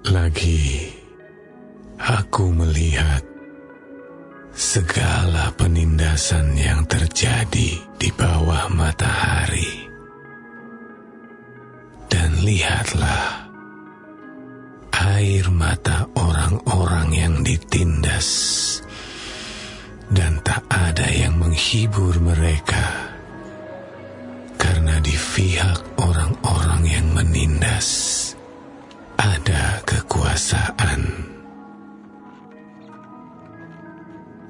Lagi aku melihat segala penindasan yang terjadi di bawah matahari. Dan lihatlah air mata orang-orang yang ditindas, dan tak ada yang menghibur mereka, karena di pihak orang-orang yang menindas ada kekuasaan.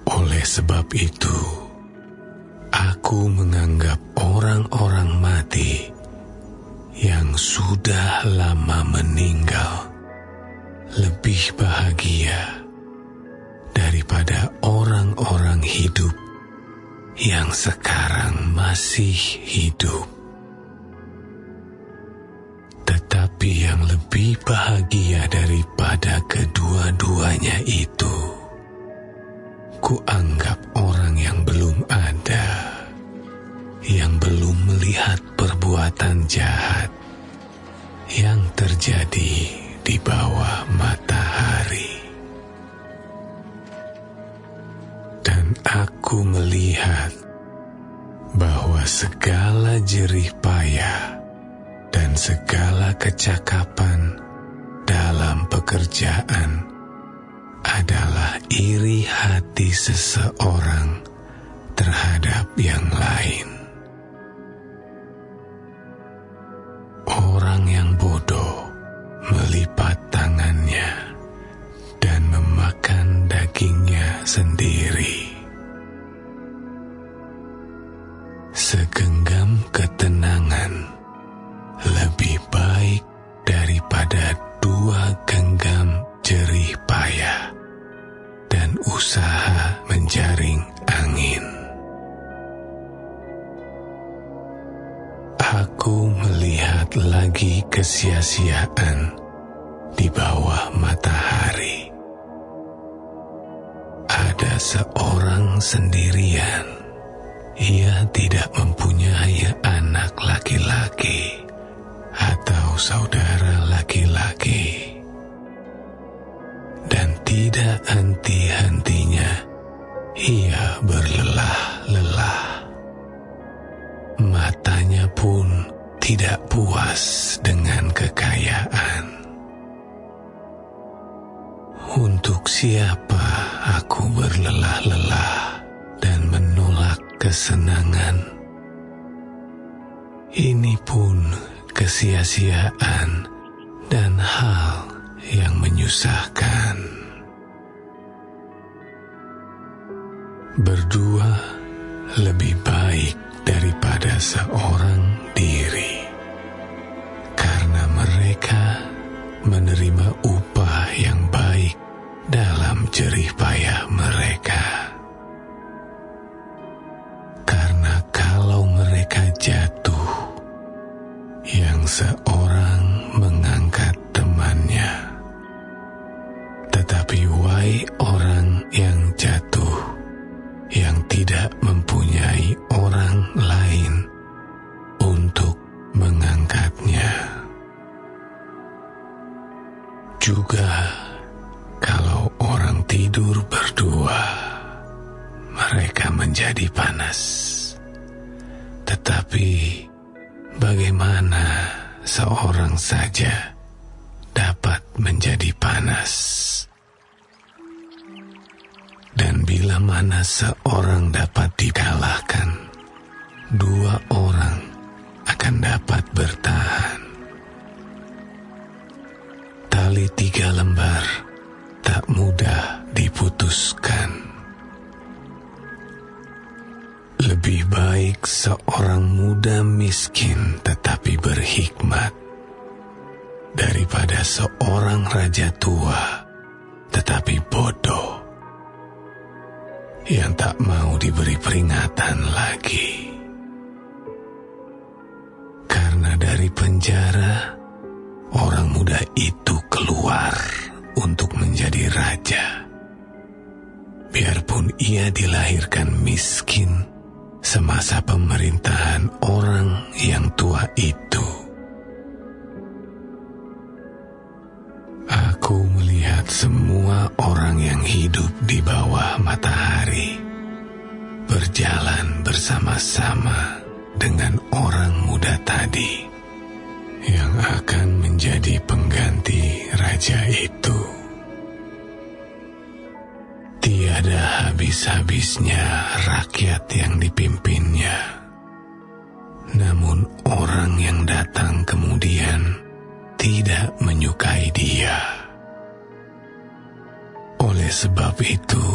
Oleh sebab itu, aku menganggap orang-orang mati yang sudah lama meninggal lebih bahagia daripada orang-orang hidup yang sekarang masih hidup. Tetapi yang lebih bahagia daripada kedua-duanya itu, kuanggap orang yang belum ada, yang belum melihat perbuatan jahat yang terjadi di bawah matahari. Dan aku melihat bahwa segala jerih payah dan segala kecakapan dalam pekerjaan adalah iri hati seseorang terhadap yang lain. Orang yang bodoh melipat tangannya dan memakan dagingnya sendiri. Segenggam ketenangan lebih baik daripada 2 genggam jerih payah dan usaha menjaring angin. Aku melihat lagi kesia-siaan di bawah matahari. Ada seorang sendirian. Ia tidak mempunyai anak laki-laki atau saudara laki-laki, dan tidak henti-hentinya ia berlelah-lelah. Matanya pun tidak puas dengan kekayaan. Untuk siapa aku berlelah-lelah dan menolak kesenangan? Ini pun kesia-siaan dan hal yang menyusahkan. Berdua lebih baik daripada seorang diri, karena mereka menerima upah yang baik dalam jerih payah mereka. Karena kalau mereka jatuh, yang seorang mengangkat temannya, tetapi wahai orang yang jatuh, yang tidak mempunyai orang lain untuk mengangkatnya. Juga kalau orang tidur berdua, mereka menjadi panas. Tetapi bagaimana seorang saja dapat menjadi panas? Dan bila mana seorang dapat dikalahkan, 2 orang akan dapat bertahan. Tali 3 lembar tak mudah diputuskan. Lebih baik seorang muda miskin tetapi berhikmat daripada seorang raja tua tetapi bodoh yang tak mau diberi peringatan lagi. Karena dari penjara orang muda itu keluar untuk menjadi raja. Biarpun ia dilahirkan miskin semasa pemerintahan orang yang tua itu. Aku semua orang yang hidup di bawah matahari berjalan bersama-sama dengan orang muda tadi yang akan menjadi pengganti raja itu. Tiada habis-habisnya rakyat yang dipimpinnya. Namun orang yang datang kemudian tidak menyukai dia. Oleh sebab itu,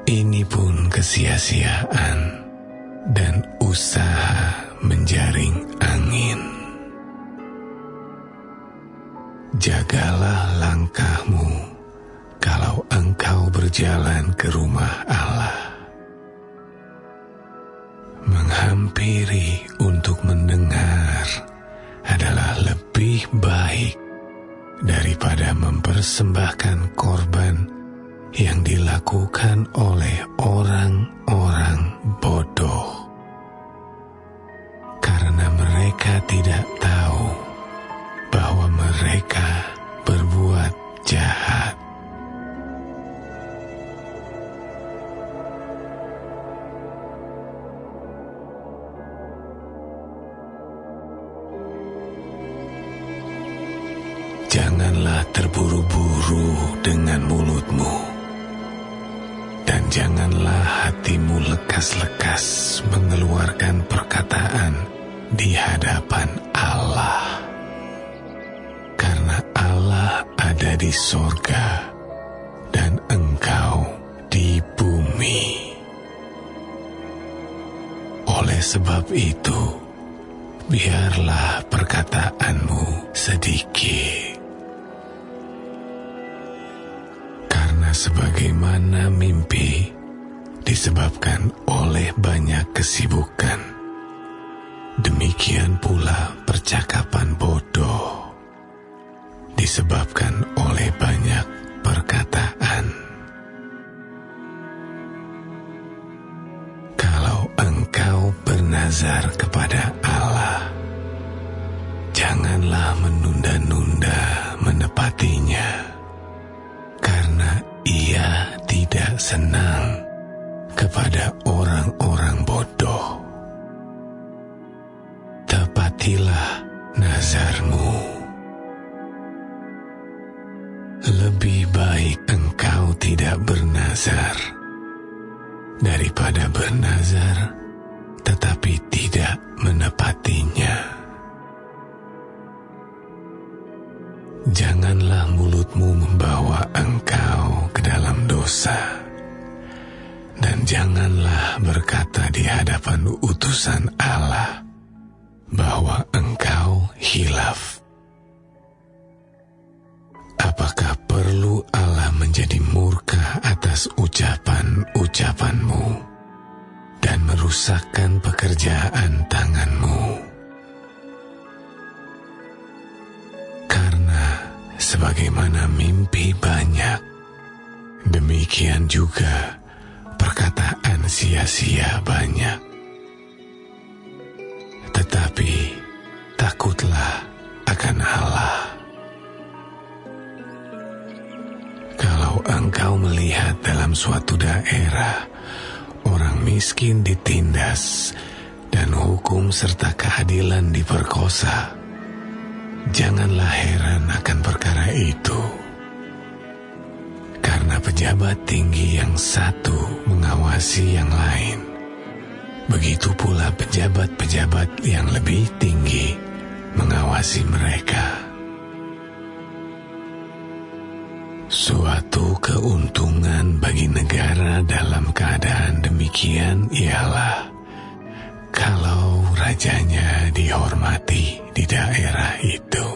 ini pun kesia-siaan dan usaha menjaring angin. Jagalah langkahmu kalau engkau berjalan ke rumah Allah. Menghampiri untuk mendengar adalah lebih baik daripada mempersembahkan korban yang dilakukan oleh orang-orang bodoh, karena mereka tidak tahu bahwa mereka berbuat jahat. Janganlah terburu-buru dengan mulutmu, dan janganlah hatimu lekas-lekas mengeluarkan perkataan di hadapan Allah, karena Allah ada di sorga dan engkau di bumi. Oleh sebab itu, biarlah perkataanmu sedikit. Sebagaimana mimpi disebabkan oleh banyak kesibukan, demikian pula percakapan bodoh disebabkan oleh banyak perkataan. Kalau engkau bernazar kepada Allah, janganlah menunda-nunda menepatinya, karena Ia tidak senang kepada orang-orang bodoh. Tepatilah nazarmu. Lebih baik engkau tidak bernazar daripada bernazar tetapi tidak menepatinya. Janganlah mulutmu membawa engkau ke dalam dosa, dan janganlah berkata di hadapan utusan Allah bahwa engkau hilaf. Apakah perlu Allah menjadi murka atas ucapan-ucapanmu dan merusakkan pekerjaan tanganmu? Sebagaimana mimpi banyak, demikian juga perkataan sia-sia banyak. Tetapi takutlah akan Allah. Kalau engkau melihat dalam suatu daerah orang miskin ditindas dan hukum serta keadilan diperkosa, janganlah heran akan perkara itu, karena pejabat tinggi yang satu mengawasi yang lain. Begitu pula pejabat-pejabat yang lebih tinggi mengawasi mereka. Suatu keuntungan bagi negara dalam keadaan demikian ialah kalau rajanya dihormati di daerah itu.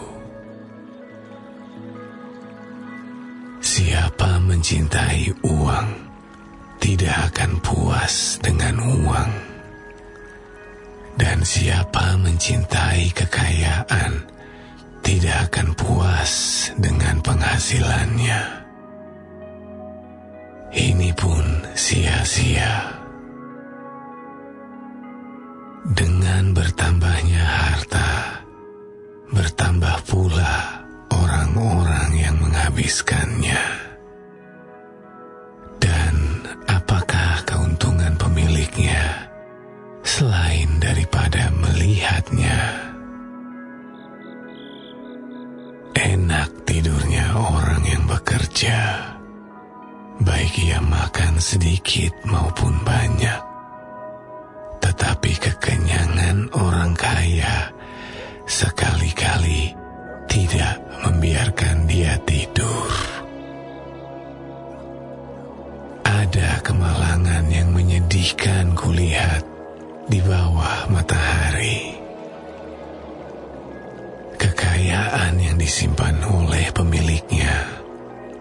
Siapa mencintai uang tidak akan puas dengan uang, dan siapa mencintai kekayaan tidak akan puas dengan penghasilannya. Ini pun sia-sia. Dengan bertambahnya harta, bertambah pula orang-orang yang menghabiskannya. enak tidurnya orang yang bekerja, baik ia makan sedikit maupun banyak. Tetapi kekenyangan orang kaya sekali-kali tidak membiarkan dia tidur. Ada kemalangan yang menyedihkan kulihat di bawah matahari. Kekayaan yang disimpan oleh pemiliknya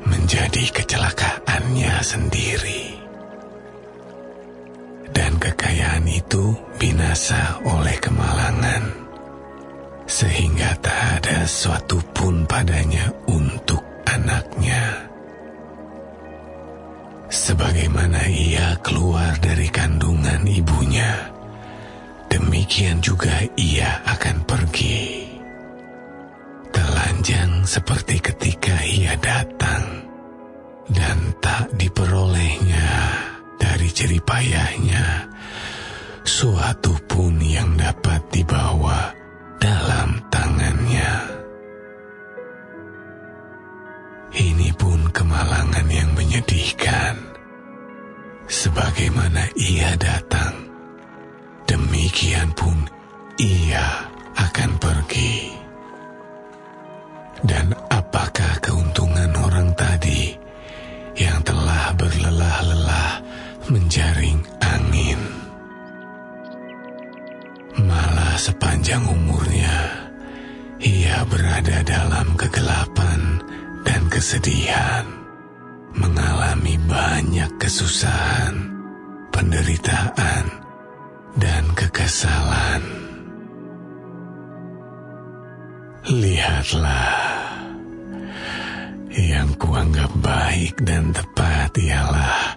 menjadi kecelakaannya sendiri. Dan kekayaan itu binasa oleh kemalangan, sehingga tak ada suatu pun padanya untuk anaknya. Sebagaimana ia keluar dari kandungan ibunya, demikian juga ia akan pergi. Telanjang seperti ketika ia datang, dan tak diperolehnya dari jeripayahnya suatu pun yang dapat dibawa dalam tangannya. Ini pun kemalangan yang menyedihkan. Sebagaimana ia datang, demikian pun ia akan pergi. Dan apakah keuntungan orang tadi yang telah berlelah-lelah menjaring angin? Malah sepanjang umurnya ia berada dalam kegelapan dan kesedihan, mengalami banyak kesusahan, penderitaan, dan kekesalan. Lihatlah, yang kuanggap baik dan tepat ialah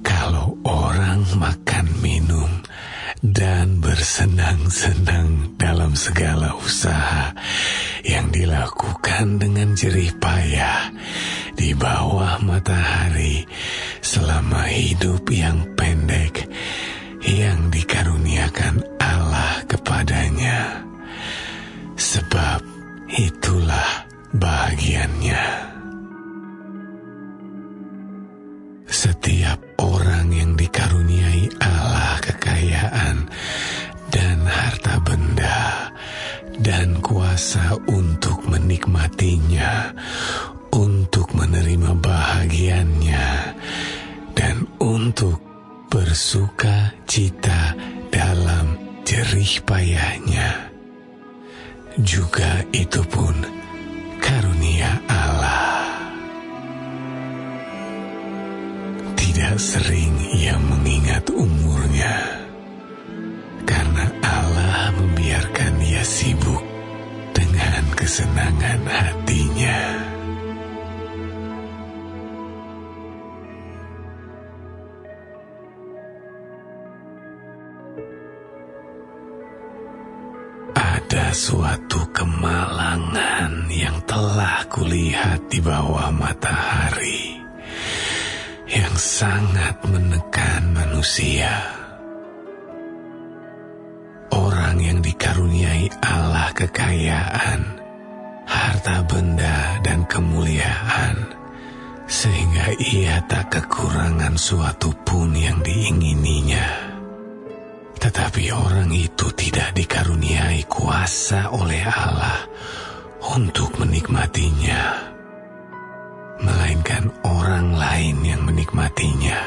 kalau orang makan minum dan bersenang-senang dalam segala usaha yang dilakukan dengan jerih payah di bawah matahari selama hidup yang pendek yang dikaruniakan Allah kepadanya. Sebab itulah bahagiannya. Setiap orang yang dikaruniai Allah kekayaan dan harta benda dan kuasa untuk menikmatinya, untuk menerima bahagiannya, dan untuk bersuka cita dalam jerih payahnya, juga itu pun karunia Allah. Tidak sering ia mengingat umurnya, karena Allah membiarkan dia sibuk dengan kesenangan hatinya. Ada suatu kemalangan yang telah kulihat di bawah matahari, yang sangat menekan manusia. Orang yang dikaruniai Allah kekayaan, harta benda dan kemuliaan, sehingga ia tak kekurangan suatu pun yang diingininya. Tetapi orang itu tidak dikaruniai kuasa oleh Allah untuk menikmatinya, melainkan orang lain yang menikmatinya.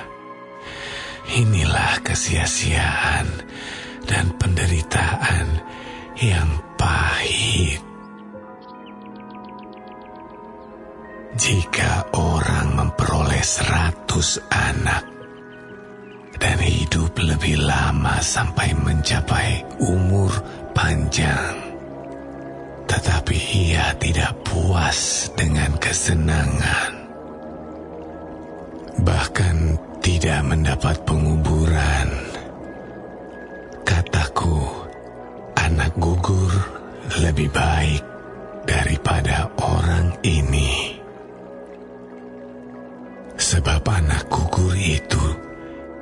Inilah kesia-siaan dan penderitaan yang pahit. Jika orang memperoleh 100 anak dan hidup lebih lama sampai mencapai umur panjang, tetapi ia tidak puas dengan kesenangan, bahkan tidak mendapat penguburan. Kataku, anak gugur lebih baik daripada orang ini. Sebab anak gugur itu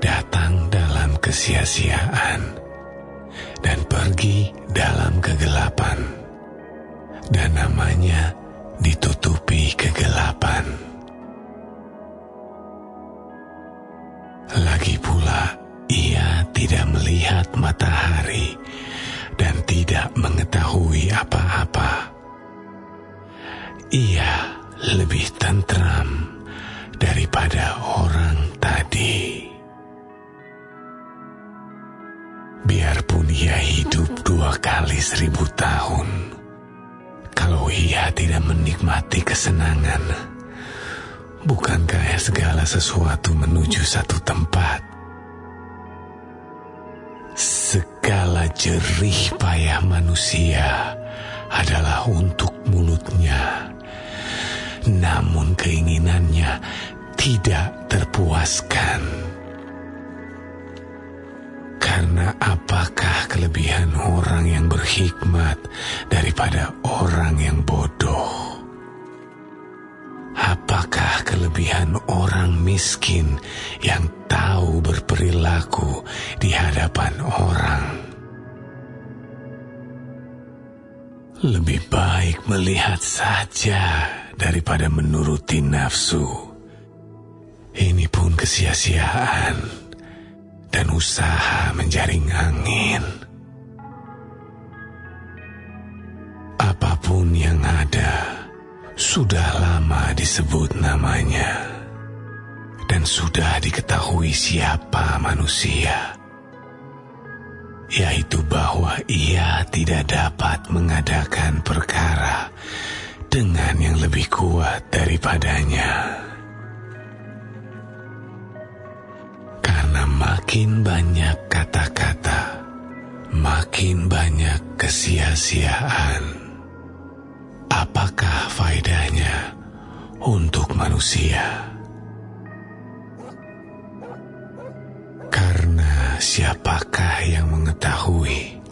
datang dalam kesia-siaan dan pergi dalam kegelapan, dan namanya ditutupi kegelapan. Lagi pula, ia tidak melihat matahari dan tidak mengetahui apa-apa. Ia lebih tentram daripada orang tadi. Biarpun ia hidup 2 kali 1000 tahun, kalau ia tidak menikmati kesenangan, bukankah segala sesuatu menuju satu tempat? Segala jerih payah manusia adalah untuk mulutnya, namun keinginannya tidak terpuaskan. Karena apakah kelebihan orang yang berhikmat daripada orang yang bodoh? Apakah kelebihan orang miskin yang tahu berperilaku di hadapan orang? Lebih baik melihat saja daripada menuruti nafsu. Ini pun kesia-siaan dan usaha menjaring angin. Apapun yang ada sudah lama disebut namanya dan sudah diketahui siapa manusia, yaitu bahwa ia tidak dapat mengadakan perkara dengan yang lebih kuat daripadanya. Karena makin banyak kata-kata, makin banyak kesia-siaan. Apakah faedahnya untuk manusia? Karena siapakah yang mengetahui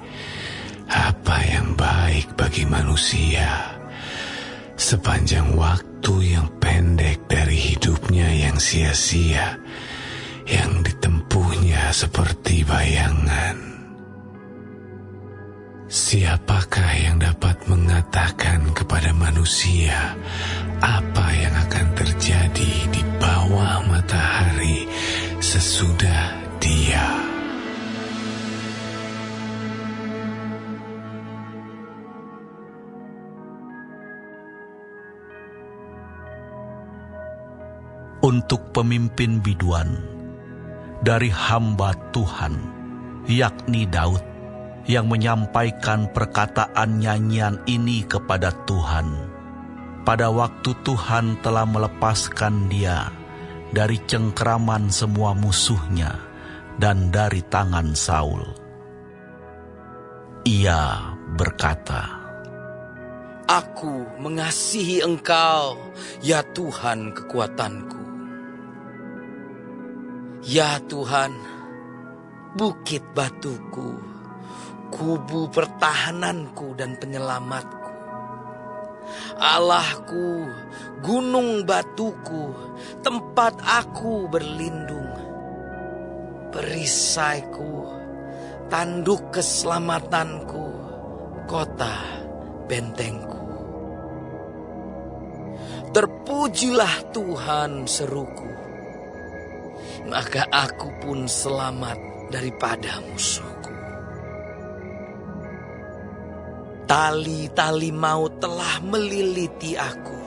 apa yang baik bagi manusia sepanjang waktu yang pendek dari hidupnya yang sia-sia, yang ditempuhnya seperti bayangan? Siapakah yang dapat mengatakan kepada manusia apa yang akan terjadi di bawah matahari sesudah dia? Untuk pemimpin biduan dari hamba Tuhan, yakni Daud, yang menyampaikan perkataan nyanyian ini kepada Tuhan pada waktu Tuhan telah melepaskan dia dari cengkeraman semua musuhnya dan dari tangan Saul. Ia berkata, "Aku mengasihi Engkau, ya Tuhan kekuatanku. Ya Tuhan, bukit batuku, kubu pertahananku dan penyelamatku. Allahku, gunung batuku, tempat aku berlindung. Perisaiku, tanduk keselamatanku, kota bentengku. Terpujilah Tuhan, seruku, maka aku pun selamat daripada musuhku. Tali-tali maut telah meliliti aku,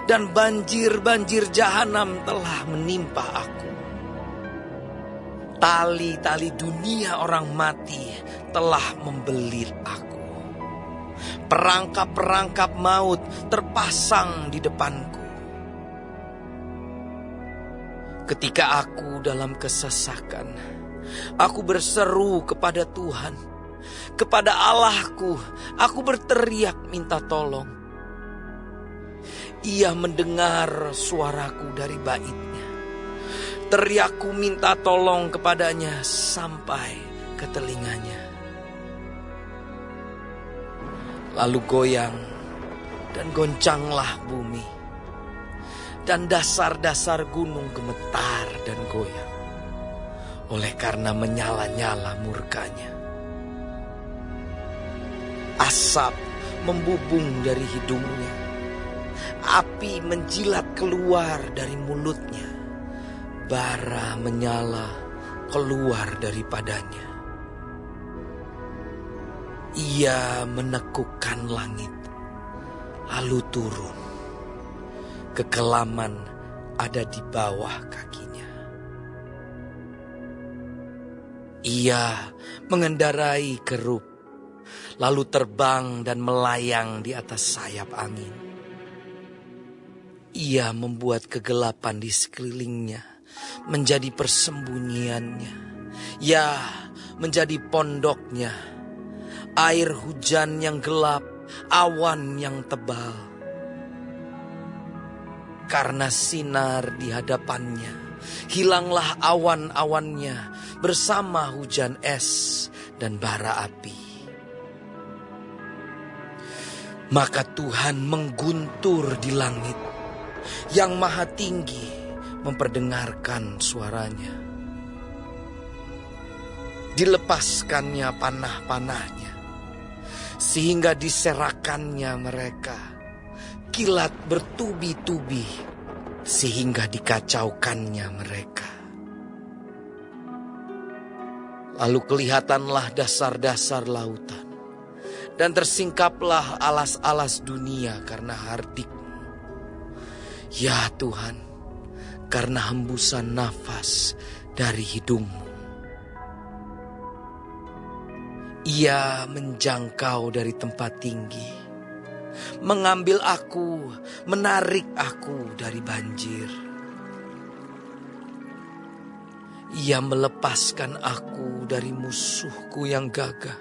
dan banjir-banjir jahanam telah menimpa aku. Tali-tali dunia orang mati telah membelit aku. Perangkap-perangkap maut terpasang di depanku. Ketika aku dalam kesesakan, aku berseru kepada Tuhan, kepada Allahku, aku berteriak minta tolong. Ia mendengar suaraku dari baitnya. Teriakku minta tolong kepadanya sampai ke telinganya. Lalu goyang dan goncanglah bumi, dan dasar-dasar gunung gemetar dan goyang, oleh karena menyala-nyala murkanya. Asap membubung dari hidungnya, Api menjilat keluar dari mulutnya. Bara menyala keluar daripadanya. Ia menekukkan langit, lalu turun. Kekelaman ada di bawah kakinya. Ia mengendarai kerub, lalu terbang dan melayang di atas sayap angin. Ia membuat kegelapan di sekelilingnya menjadi persembunyiannya. Ya, menjadi pondoknya. Air hujan yang gelap, awan yang tebal. Karena sinar di hadapannya, hilanglah awan-awannya bersama hujan es dan bara api. Maka Tuhan mengguntur di langit, Yang Maha Tinggi memperdengarkan suaranya. Dilepaskannya panah-panahnya, sehingga diserakannya mereka. Kilat bertubi-tubi, sehingga dikacaukannya mereka. Lalu kelihatanlah dasar-dasar lautan, dan tersingkaplah alas-alas dunia karena hardik. Ya Tuhan, karena hembusan nafas dari hidungmu. Ia menjangkau dari tempat tinggi, mengambil aku, menarik aku dari banjir. Ia melepaskan aku dari musuhku yang gagah,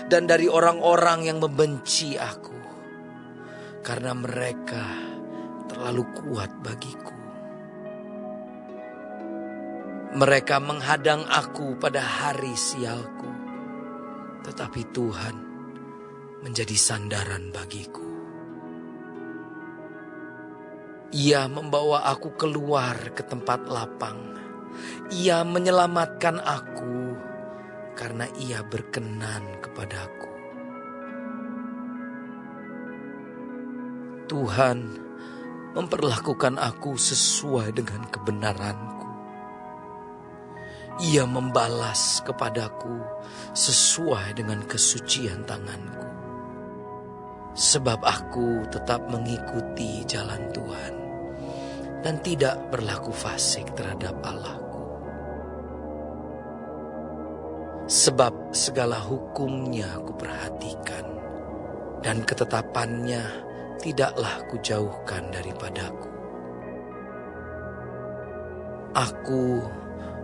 dan dari orang-orang yang membenci aku, karena mereka terlalu kuat bagiku. Mereka menghadang aku pada hari sialku, tetapi Tuhan menjadi sandaran bagiku. Ia membawa aku keluar ke tempat lapang. Ia menyelamatkan aku karena ia berkenan kepadaku. Tuhan memperlakukan aku sesuai dengan kebenaranku. Ia membalas kepadaku sesuai dengan kesucian tanganku. Sebab aku tetap mengikuti jalan Tuhan dan tidak berlaku fasik terhadap Allahku. Sebab segala hukumnya aku perhatikan, dan ketetapannya tidaklah kujauhkan daripadaku. Aku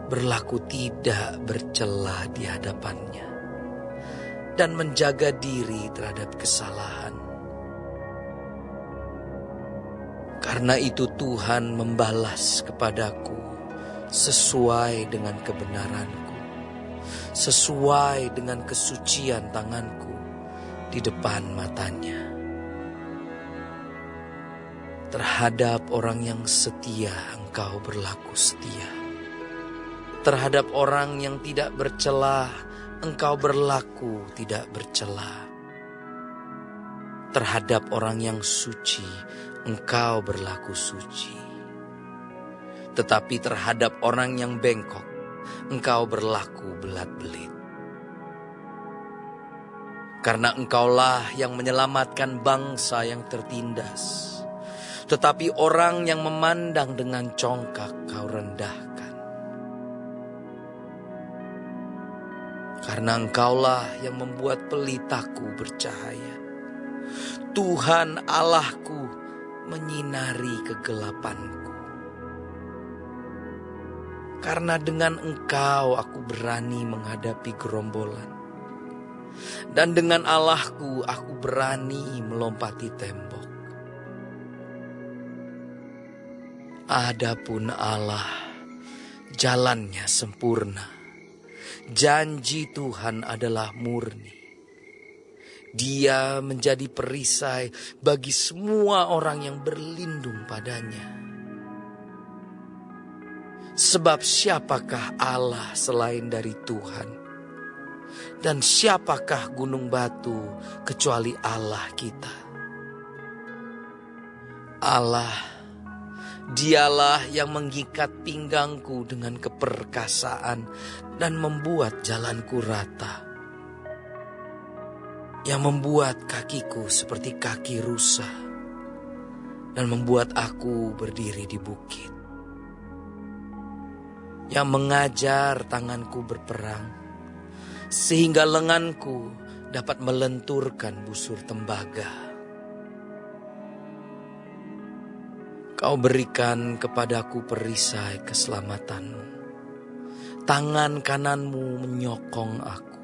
berlaku tidak bercela di hadapannya, dan menjaga diri terhadap kesalahan. Karena itu Tuhan membalas kepadaku sesuai dengan kebenaranku, sesuai dengan kesucian tanganku di depan matanya. Terhadap orang yang setia engkau berlaku setia. Terhadap orang yang tidak bercela engkau berlaku tidak bercela. Terhadap orang yang suci engkau berlaku suci. Tetapi terhadap orang yang bengkok engkau berlaku belat-belit. Karena engkaulah yang menyelamatkan bangsa yang tertindas, tetapi orang yang memandang dengan congkak kau rendahkan. Karena engkaulah yang membuat pelitaku bercahaya. Tuhan Allahku menyinari kegelapanku. Karena dengan engkau aku berani menghadapi gerombolan. Dan dengan Allahku aku berani melompati tembok. Adapun Allah, jalannya sempurna. Janji Tuhan adalah murni. Dia menjadi perisai bagi semua orang yang berlindung padanya. Sebab siapakah Allah selain dari Tuhan? Dan siapakah gunung batu kecuali Allah kita? Allah, Dialah yang mengikat pinggangku dengan keperkasaan dan membuat jalanku rata, yang membuat kakiku seperti kaki rusa dan membuat aku berdiri di bukit, yang mengajar tanganku berperang sehingga lenganku dapat melenturkan busur tembaga. Kau berikan kepadaku perisai keselamatanmu. Tangan kananmu menyokong aku.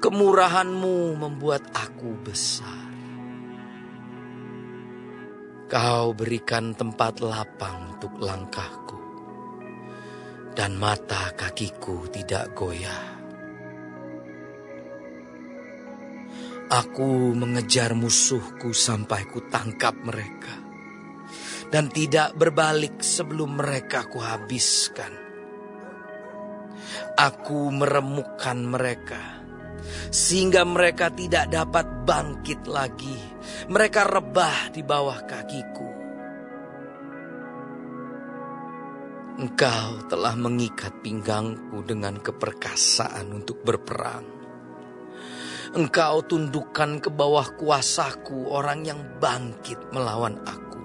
Kemurahanmu membuat aku besar. Kau berikan tempat lapang untuk langkahku, dan mata kakiku tidak goyah. Aku mengejar musuhku sampai ku tangkap mereka, dan tidak berbalik sebelum mereka kuhabiskan. Aku meremukkan mereka, sehingga mereka tidak dapat bangkit lagi. Mereka rebah di bawah kakiku. Engkau telah mengikat pinggangku dengan keperkasaan untuk berperang. Engkau tundukkan ke bawah kuasaku orang yang bangkit melawan aku.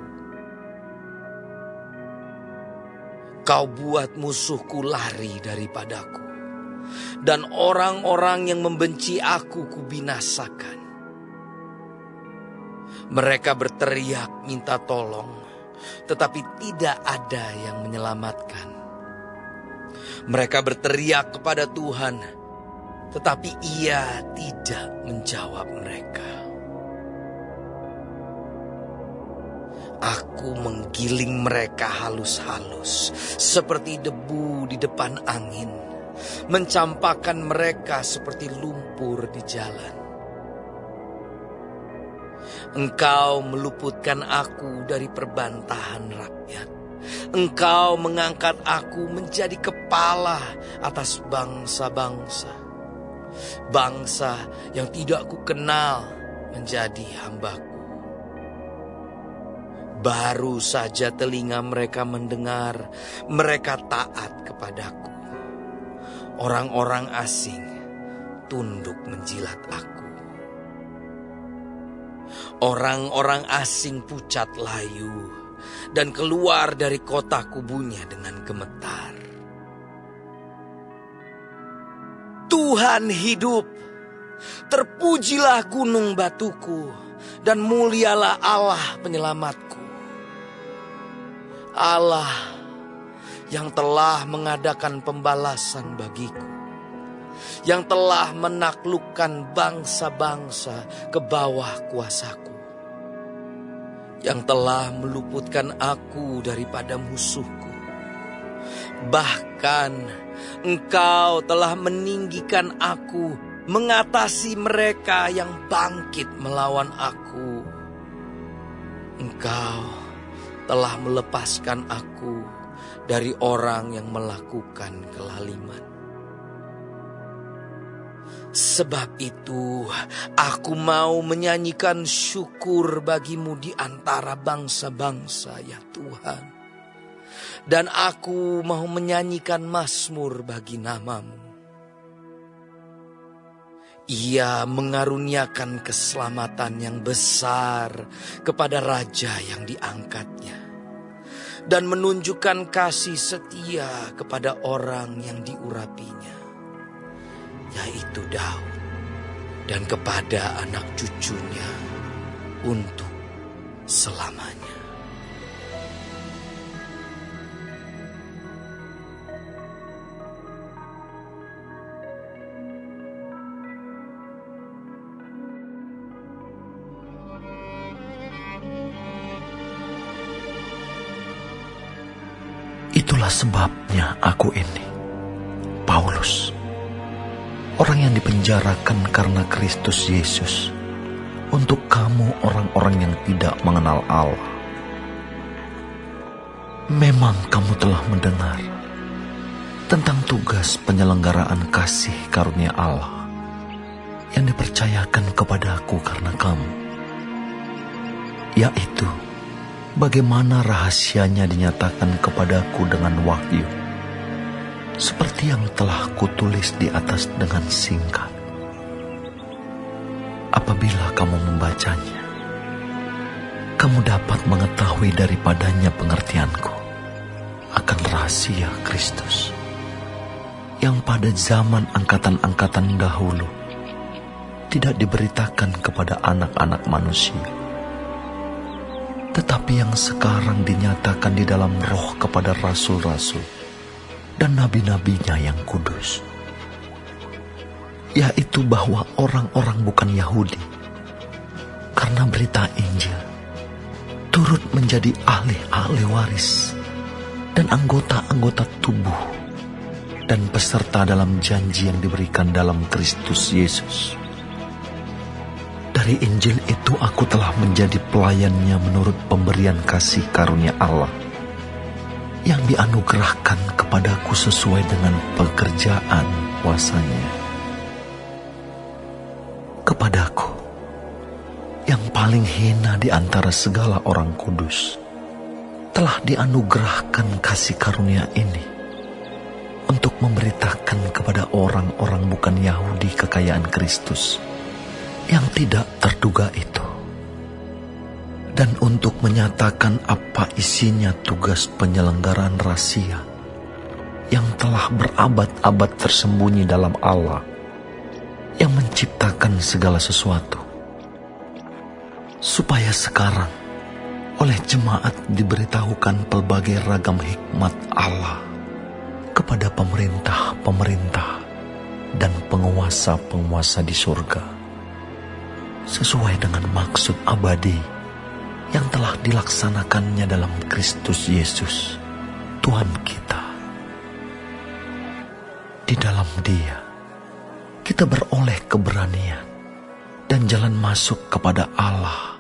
Kau buat musuhku lari daripadaku, dan orang-orang yang membenci aku kubinasakan. Mereka berteriak minta tolong, tetapi tidak ada yang menyelamatkan. Mereka berteriak kepada Tuhan, tetapi Ia tidak menjawab mereka. Aku menggiling mereka halus-halus seperti debu di depan angin, mencampakkan mereka seperti lumpur di jalan. Engkau meluputkan aku dari perbantahan rakyat. Engkau mengangkat aku menjadi kepala atas bangsa-bangsa. Bangsa yang tidak kukenal menjadi hambaku. Baru saja telinga mereka mendengar, mereka taat kepadaku. Orang-orang asing tunduk menjilat aku. Orang-orang asing pucat layu dan keluar dari kota kubunya dengan gemetar. Tuhan hidup, terpujilah gunung batuku, dan mulialah Allah penyelamatku. Allah yang telah mengadakan pembalasan bagiku, yang telah menaklukkan bangsa-bangsa ke bawah kuasaku, yang telah meluputkan aku daripada musuhku. Bahkan Engkau telah meninggikan aku mengatasi mereka yang bangkit melawan aku. Engkau telah melepaskan aku dari orang yang melakukan kelaliman. Sebab itu aku mau menyanyikan syukur bagimu di antara bangsa-bangsa, ya Tuhan. Dan aku mau menyanyikan mazmur bagi namamu. Ia mengaruniakan keselamatan yang besar kepada raja yang diangkatnya, dan menunjukkan kasih setia kepada orang yang diurapinya, yaitu Daud, dan kepada anak cucunya untuk selamanya. Itulah sebabnya aku ini, Paulus, orang yang dipenjarakan karena Kristus Yesus, untuk kamu orang-orang yang tidak mengenal Allah. Memang kamu telah mendengar tentang tugas penyelenggaraan kasih karunia Allah yang dipercayakan kepadaku karena kamu, yaitu bagaimana rahasianya dinyatakan kepadaku dengan wahyu, seperti yang telah kutulis di atas dengan singkat. Apabila kamu membacanya, kamu dapat mengetahui daripadanya pengertianku akan rahasia Kristus, yang pada zaman angkatan-angkatan dahulu tidak diberitakan kepada anak-anak manusia, tetapi yang sekarang dinyatakan di dalam roh kepada rasul-rasul dan nabi-nabinya yang kudus, yaitu bahwa orang-orang bukan Yahudi karena berita Injil turut menjadi ahli-ahli waris dan anggota-anggota tubuh dan peserta dalam janji yang diberikan dalam Kristus Yesus. Dari Injil itu aku telah menjadi pelayannya menurut pemberian kasih karunia Allah yang dianugerahkan kepadaku sesuai dengan pekerjaan kuasa-Nya. Kepadaku yang paling hina di antara segala orang kudus telah dianugerahkan kasih karunia ini untuk memberitakan kepada orang-orang bukan Yahudi kekayaan Kristus yang tidak terduga itu, dan untuk menyatakan apa isinya tugas penyelenggaraan rahasia yang telah berabad-abad tersembunyi dalam Allah yang menciptakan segala sesuatu, supaya sekarang oleh jemaat diberitahukan pelbagai ragam hikmat Allah kepada pemerintah-pemerintah dan penguasa-penguasa di surga, sesuai dengan maksud abadi yang telah dilaksanakannya dalam Kristus Yesus, Tuhan kita. Di dalam Dia, kita beroleh keberanian dan jalan masuk kepada Allah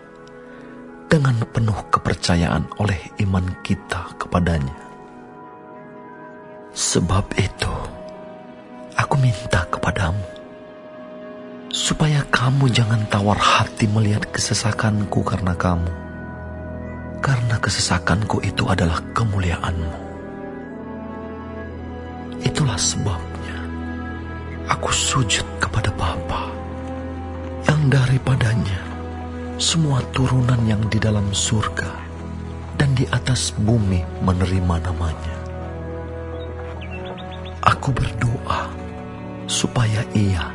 dengan penuh kepercayaan oleh iman kita kepadanya. Sebab itu, aku minta kepadamu, supaya kamu jangan tawar hati melihat kesesakanku karena kamu, karena kesesakanku itu adalah kemuliaanmu. Itulah sebabnya aku sujud kepada Bapa, yang daripadanya semua turunan yang di dalam surga dan di atas bumi menerima namanya. Aku berdoa supaya Ia,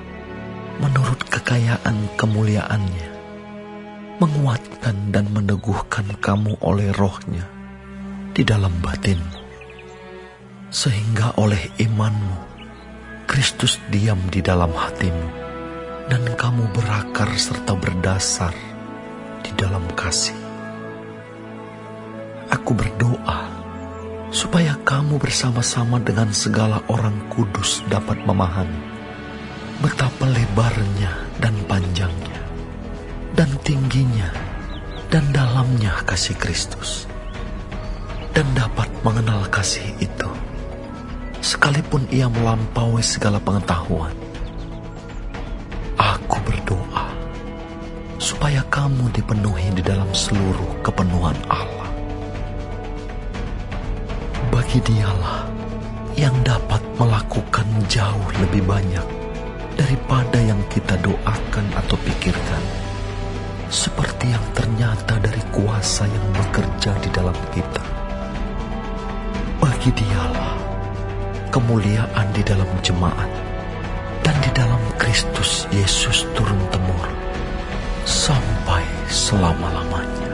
menurut kekayaan kemuliaannya, menguatkan dan meneguhkan kamu oleh roh-Nya di dalam batinmu, sehingga oleh imanmu Kristus diam di dalam hatimu, dan kamu berakar serta berdasar di dalam kasih. Aku berdoa supaya kamu bersama-sama dengan segala orang kudus dapat memahami betapa lebarnya dan panjangnya dan tingginya dan dalamnya kasih Kristus, dan dapat mengenal kasih itu sekalipun ia melampaui segala pengetahuan. Aku berdoa supaya kamu dipenuhi di dalam seluruh kepenuhan Allah. Bagi Dialah yang dapat melakukan jauh lebih banyak daripada yang kita doakan atau pikirkan, seperti yang ternyata dari kuasa yang bekerja di dalam kita. Bagi Dialah kemuliaan di dalam jemaat dan di dalam Kristus Yesus turun-temurun sampai selama-lamanya.